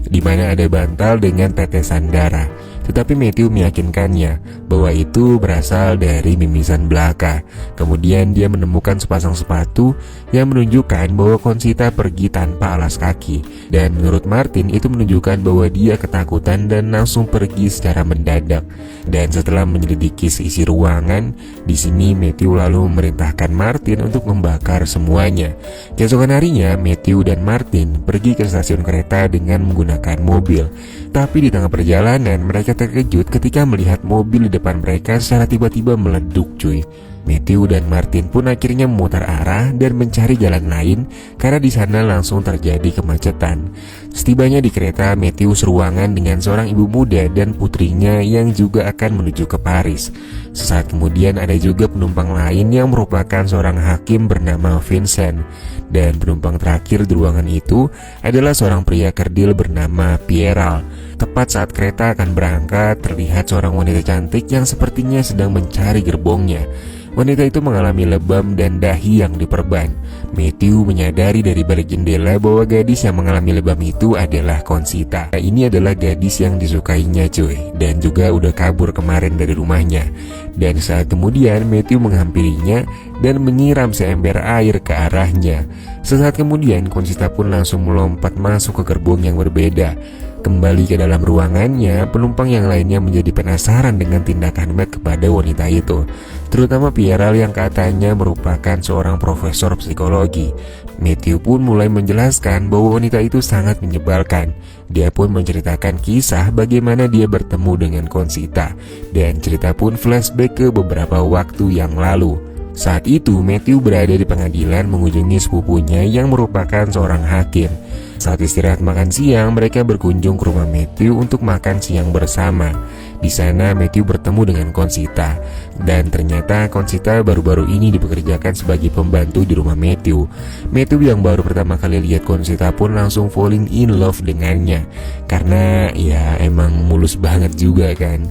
di mana ada bantal dengan tetesan darah. Tetapi Matthew meyakinkannya bahwa itu berasal dari mimisan belaka. Kemudian dia menemukan sepasang sepatu yang menunjukkan bahwa Conchita pergi tanpa alas kaki. Dan menurut Martin itu menunjukkan bahwa dia ketakutan dan langsung pergi secara mendadak. Dan setelah menyelidiki seisi ruangan, di sini Matthew lalu memerintahkan Martin untuk membakar semuanya. Keesokan harinya, Matthew dan Martin pergi ke stasiun kereta dengan menggunakan mobil. Tapi di tengah perjalanan mereka terkejut ketika melihat mobil di depan mereka secara tiba-tiba meleduk cuy. Matthew dan Martin pun akhirnya memutar arah dan mencari jalan lain karena di sana langsung terjadi kemacetan. Setibanya di kereta, Matthew seruangan dengan seorang ibu muda dan putrinya yang juga akan menuju ke Paris. Sesaat kemudian ada juga penumpang lain yang merupakan seorang hakim bernama Vincent. Dan penumpang terakhir di ruangan itu adalah seorang pria kerdil bernama Pierre. Tepat saat kereta akan berangkat, terlihat seorang wanita cantik yang sepertinya sedang mencari gerbongnya. Wanita itu mengalami lebam dan dahi yang diperban. Matthew menyadari dari balik jendela bahwa gadis yang mengalami lebam itu adalah Conchita. Ini adalah gadis yang disukainya cuy, dan juga udah kabur kemarin dari rumahnya. Dan saat kemudian Matthew menghampirinya dan menyiram seember air ke arahnya. Sesaat kemudian Conchita pun langsung melompat masuk ke gerbong yang berbeda. Kembali ke dalam ruangannya, penumpang yang lainnya menjadi penasaran dengan tindakan Matt kepada wanita itu, terutama Pierre yang katanya merupakan seorang profesor psikologi. Matthew pun mulai menjelaskan bahwa wanita itu sangat menyebalkan. Dia pun menceritakan kisah bagaimana dia bertemu dengan Conchita, dan cerita pun flashback ke beberapa waktu yang lalu. Saat itu Matthew berada di pengadilan mengunjungi sepupunya yang merupakan seorang hakim. Saat istirahat makan siang, mereka berkunjung ke rumah Matthew untuk makan siang bersama. Di sana Matthew bertemu dengan Conchita, dan ternyata Conchita baru-baru ini dipekerjakan sebagai pembantu di rumah Matthew. Matthew yang baru pertama kali lihat Conchita pun langsung falling in love dengannya, karena ya emang mulus banget juga kan.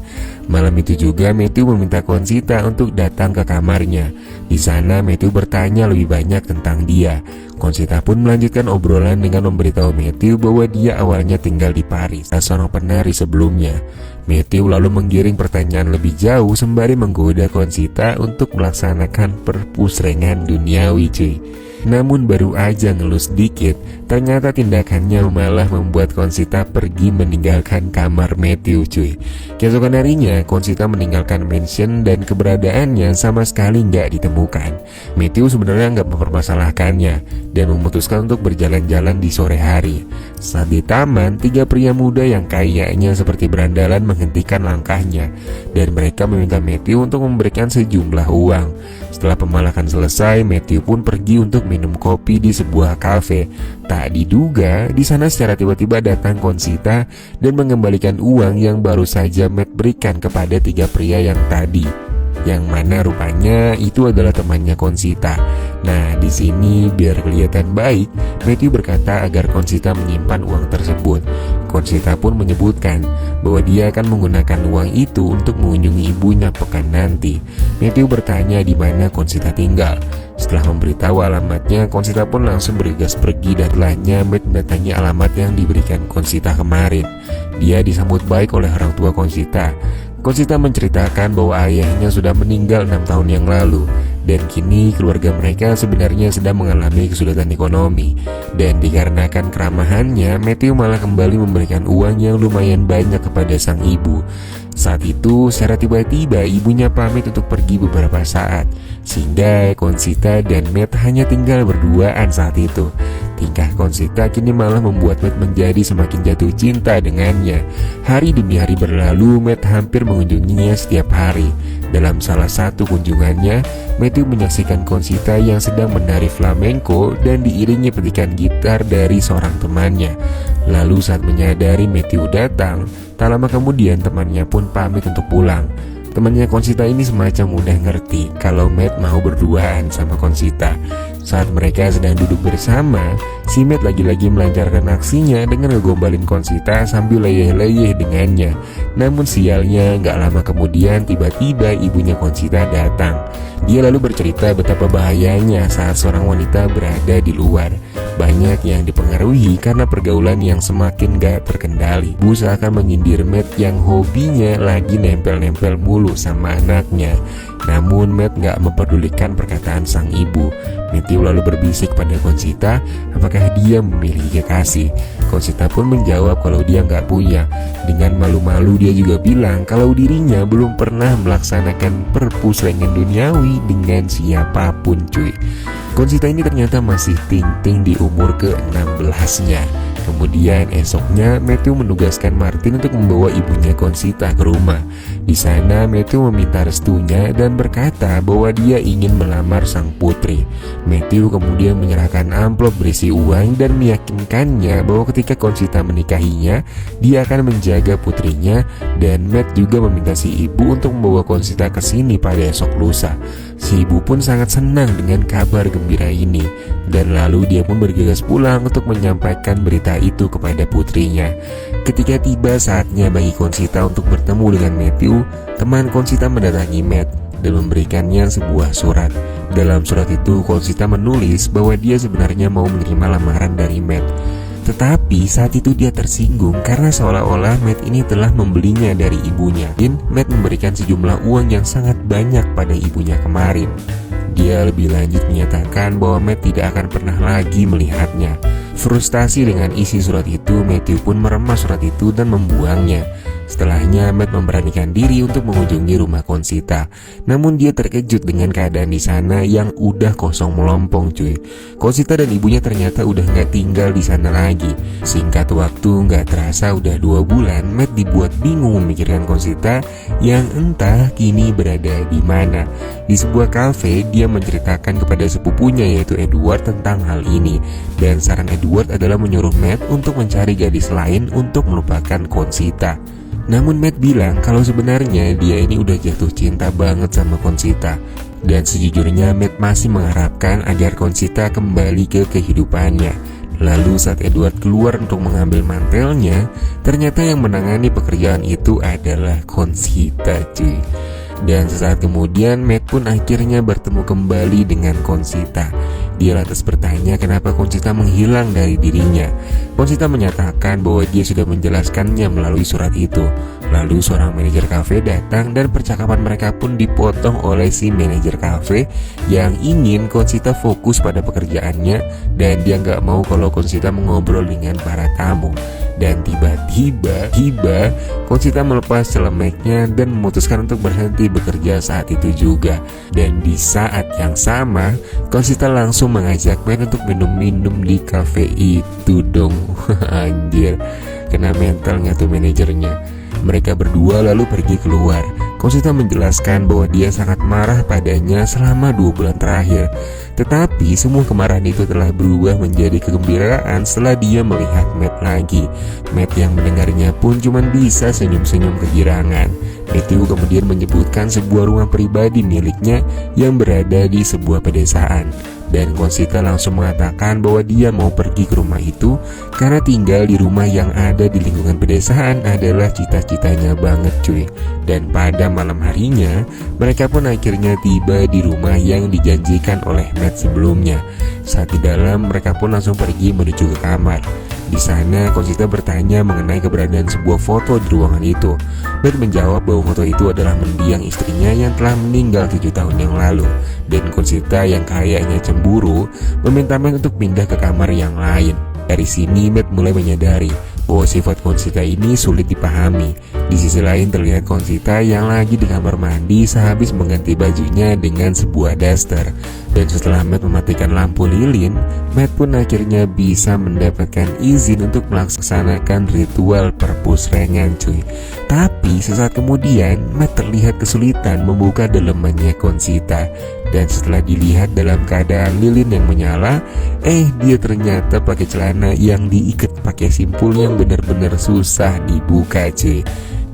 Malam itu juga Matthew meminta Conchita untuk datang ke kamarnya. Di sana Matthew bertanya lebih banyak tentang dia. Conchita pun melanjutkan obrolan dengan memberitahu Matthew bahwa dia awalnya tinggal di Paris, seorang penari sebelumnya. Matthew lalu menggiring pertanyaan lebih jauh sembari menggoda Conchita untuk melaksanakan perpusrengan duniawi cuy. Namun baru aja ngelus dikit, ternyata tindakannya malah membuat Conchita pergi meninggalkan kamar Matthew cuy. Keesokan harinya Conchita meninggalkan mansion dan keberadaannya sama sekali nggak ditemukan. Matthew sebenarnya nggak mempermasalahkannya dan memutuskan untuk berjalan-jalan di sore hari. Saat di taman, tiga pria muda yang kayaknya seperti berandalan menghentikan langkahnya, dan mereka meminta Matthew untuk memberikan sejumlah uang. Setelah pemalakan selesai, Matthew pun pergi untuk minum kopi di sebuah kafe. Tak diduga, di sana secara tiba-tiba datang Conchita dan mengembalikan uang yang baru saja Matt berikan kepada tiga pria yang tadi, yang mana rupanya itu adalah temannya Conchita. Nah, di sini biar kelihatan baik, Matthew berkata agar Conchita menyimpan uang tersebut. Conchita pun menyebutkan bahwa dia akan menggunakan uang itu untuk mengunjungi ibunya pekan nanti. Matthew bertanya di mana Conchita tinggal. Setelah memberitahu alamatnya, Conchita pun langsung bergegas pergi dan setelahnya Matt mendatangi alamat yang diberikan Conchita kemarin. Dia disambut baik oleh orang tua Conchita. Conchita menceritakan bahwa ayahnya sudah meninggal 6 tahun yang lalu, dan kini keluarga mereka sebenarnya sedang mengalami kesulitan ekonomi. Dan dikarenakan keramahannya, Matthew malah kembali memberikan uang yang lumayan banyak kepada sang ibu. Saat itu secara tiba-tiba ibunya pamit untuk pergi beberapa saat, sehingga Conchita dan Matt hanya tinggal berduaan saat itu. Tingkah Conchita kini malah membuat Matt menjadi semakin jatuh cinta dengannya. Hari demi hari berlalu, Matt hampir mengunjunginya setiap hari. Dalam salah satu kunjungannya, Matthew menyaksikan Conchita yang sedang menari flamenco dan diiringi petikan gitar dari seorang temannya. Lalu saat menyadari Matthew datang, tak lama kemudian temannya pun pamit untuk pulang. Temannya Conchita ini semacam udah ngerti kalau Matt mau berduaan sama Conchita. Saat mereka sedang duduk bersama, si Matt lagi-lagi melancarkan aksinya dengan ngegombalin Conchita sambil leyeh-leyeh dengannya. Namun sialnya, gak lama kemudian tiba-tiba ibunya Conchita datang. Dia lalu bercerita betapa bahayanya saat seorang wanita berada di luar. Banyak yang dipengaruhi karena pergaulan yang semakin gak terkendali. Ibu seakan menyindir Matt yang hobinya lagi nempel-nempel mulu sama anaknya. Namun Matt gak memperdulikan perkataan sang ibu. Matthew lalu berbisik pada Conchita apakah dia memiliki kekasih. Conchita pun menjawab kalau dia gak punya. Dengan malu-malu dia juga bilang kalau dirinya belum pernah melaksanakan perpusrengan duniawi dengan siapapun cuy. Conchita ini ternyata masih ting-ting di umur ke-16-nya. Kemudian esoknya Matthew menugaskan Martin untuk membawa ibunya Conchita ke rumah. Di sana Matthew meminta restunya dan berkata bahwa dia ingin melamar sang putri. Matthew kemudian menyerahkan amplop berisi uang dan meyakinkannya bahwa ketika Conchita menikahinya, dia akan menjaga putrinya, dan Matt juga meminta si ibu untuk membawa Conchita ke sini pada esok lusa. Si ibu pun sangat senang dengan kabar gembira ini, dan lalu dia pun bergegas pulang untuk menyampaikan berita itu kepada putrinya. Ketika tiba saatnya bagi Conchita untuk bertemu dengan Matthew, teman Conchita mendatangi Matt dan memberikannya sebuah surat. Dalam surat itu Conchita menulis bahwa dia sebenarnya mau menerima lamaran dari Matt. Tetapi saat itu dia tersinggung karena seolah-olah Matt ini telah membelinya dari ibunya. Dan Matt memberikan sejumlah uang yang sangat banyak pada ibunya kemarin. Dia lebih lanjut menyatakan bahwa Matt tidak akan pernah lagi melihatnya. Frustasi dengan isi surat itu, Matthew pun meremas surat itu dan membuangnya. Setelahnya Matt memberanikan diri untuk mengunjungi rumah Conchita. Namun dia terkejut dengan keadaan di sana yang udah kosong melompong cuy. Conchita dan ibunya ternyata udah gak tinggal di sana lagi. Singkat waktu gak terasa udah 2 bulan, Matt dibuat bingung memikirkan Conchita yang entah kini berada di mana. Di sebuah kafe dia menceritakan kepada sepupunya yaitu Edward tentang hal ini. Dan saran Edward adalah menyuruh Matt untuk mencari gadis lain untuk melupakan Conchita. Namun Matt bilang kalau sebenarnya dia ini udah jatuh cinta banget sama Conchita. Dan sejujurnya Matt masih mengharapkan agar Conchita kembali ke kehidupannya. Lalu saat Edward keluar untuk mengambil mantelnya, ternyata yang menangani pekerjaan itu adalah Conchita cuy. Dan sesaat kemudian Matt pun akhirnya bertemu kembali dengan Conchita. Dia lantas bertanya kenapa Conchita menghilang dari dirinya. Conchita menyatakan bahwa dia sudah menjelaskannya melalui surat itu. Lalu seorang manajer kafe datang dan percakapan mereka pun dipotong oleh si manajer kafe yang ingin Conchita fokus pada pekerjaannya dan dia nggak mau kalau Conchita mengobrol dengan para tamu. Dan tiba-tiba Conchita melepas celemeknya dan memutuskan untuk berhenti bekerja saat itu juga. Dan di saat yang sama Conchita langsung mengajak Matt untuk minum-minum di kafe itu dong. Anjir, kena mental nggak tuh manajernya. Mereka berdua lalu pergi keluar. Conchita menjelaskan bahwa dia sangat marah padanya selama 2 bulan terakhir. Tetapi semua kemarahan itu telah berubah menjadi kegembiraan setelah dia melihat Matt lagi. Matt yang mendengarnya pun cuma bisa senyum-senyum kegirangan. Matthew kemudian menyebutkan sebuah rumah pribadi miliknya yang berada di sebuah pedesaan. Dan Conchita langsung mengatakan bahwa dia mau pergi ke rumah itu karena tinggal di rumah yang ada di lingkungan pedesaan adalah cita-citanya banget cuy. Dan pada malam harinya mereka pun akhirnya tiba di rumah yang dijanjikan oleh Matt sebelumnya. Saat di dalam mereka pun langsung pergi menuju ke kamar. Di sana Conchita bertanya mengenai keberadaan sebuah foto di ruangan itu. Matt menjawab bahwa foto itu adalah mendiang istrinya yang telah meninggal 7 tahun yang lalu. Dan Conchita yang kayaknya cemburu meminta Matt untuk pindah ke kamar yang lain. Dari sini Matt mulai menyadari bahwa sifat Conchita ini sulit dipahami. Di sisi lain terlihat Conchita yang lagi di kamar mandi sehabis mengganti bajunya dengan sebuah daster. Dan setelah Matt mematikan lampu lilin, Matt pun akhirnya bisa mendapatkan izin untuk melaksanakan ritual perpusrengan cuy. Tapi sesaat kemudian Matt terlihat kesulitan membuka dalemannya Conchita. Dan setelah dilihat dalam keadaan lilin yang menyala, dia ternyata pakai celana yang diikat pakai simpul yang benar-benar susah dibuka cuy.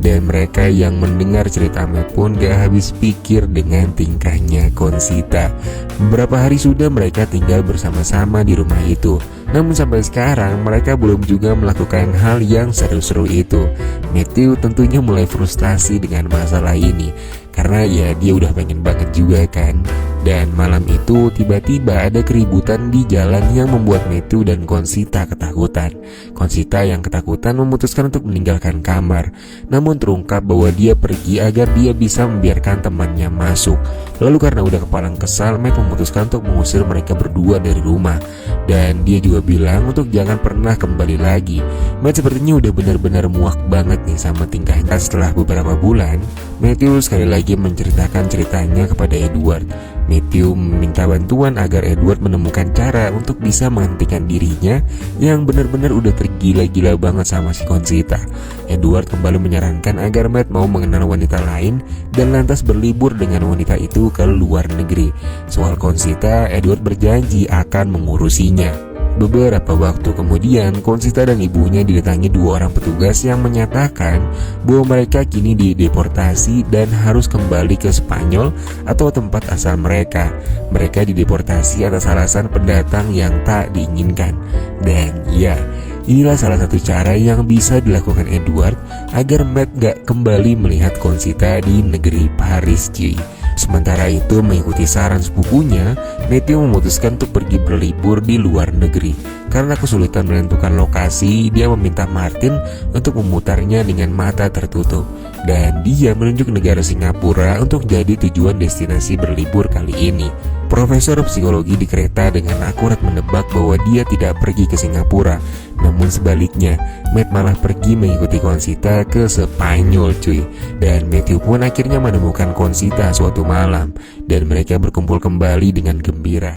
Dan mereka yang mendengar cerita Matt pun gak habis pikir dengan tingkahnya Conchita. Beberapa hari sudah mereka tinggal bersama-sama di rumah itu. Namun sampai sekarang mereka belum juga melakukan hal yang seru-seru itu. Matthew tentunya mulai frustasi dengan masalah ini. Karena ya dia udah pengen banget juga kan. Dan malam itu tiba-tiba ada keributan di jalan yang membuat Matthew dan Conchita ketakutan. Conchita yang ketakutan memutuskan untuk meninggalkan kamar, namun terungkap bahwa dia pergi agar dia bisa membiarkan temannya masuk. Lalu karena udah kepalang kesal, Matt memutuskan untuk mengusir mereka berdua dari rumah. Dan dia juga bilang untuk jangan pernah kembali lagi. Matt sepertinya udah benar-benar muak banget nih sama tingkahnya. Setelah beberapa bulan, Matthew sekali lagi menceritakan ceritanya kepada Edward. Matthew meminta bantuan agar Edward menemukan cara untuk bisa menghentikan dirinya yang benar-benar udah tergila-gila banget sama si Conchita. Edward kembali menyarankan agar Matt mau mengenal wanita lain dan lantas berlibur dengan wanita itu ke luar negeri. Soal Conchita, Edward berjanji akan mengurusinya. Beberapa waktu kemudian, Conchita dan ibunya didatangi dua orang petugas yang menyatakan bahwa mereka kini dideportasi dan harus kembali ke Spanyol atau tempat asal mereka. Mereka dideportasi atas alasan pendatang yang tak diinginkan. Dan ya, inilah salah satu cara yang bisa dilakukan Edward agar Matt gak kembali melihat Conchita di negeri Paris, cuy. Sementara itu, mengikuti saran sepupunya, Matthew memutuskan untuk pergi berlibur di luar negeri. Karena kesulitan menentukan lokasi, dia meminta Martin untuk memutarnya dengan mata tertutup. Dan dia menunjuk negara Singapura untuk jadi tujuan destinasi berlibur kali ini. Profesor psikologi di kereta dengan akurat menebak bahwa dia tidak pergi ke Singapura. Namun sebaliknya, Matt malah pergi mengikuti Conchita ke Spanyol, cuy. Dan Matthew pun akhirnya menemukan Conchita suatu malam, dan mereka berkumpul kembali dengan gembira.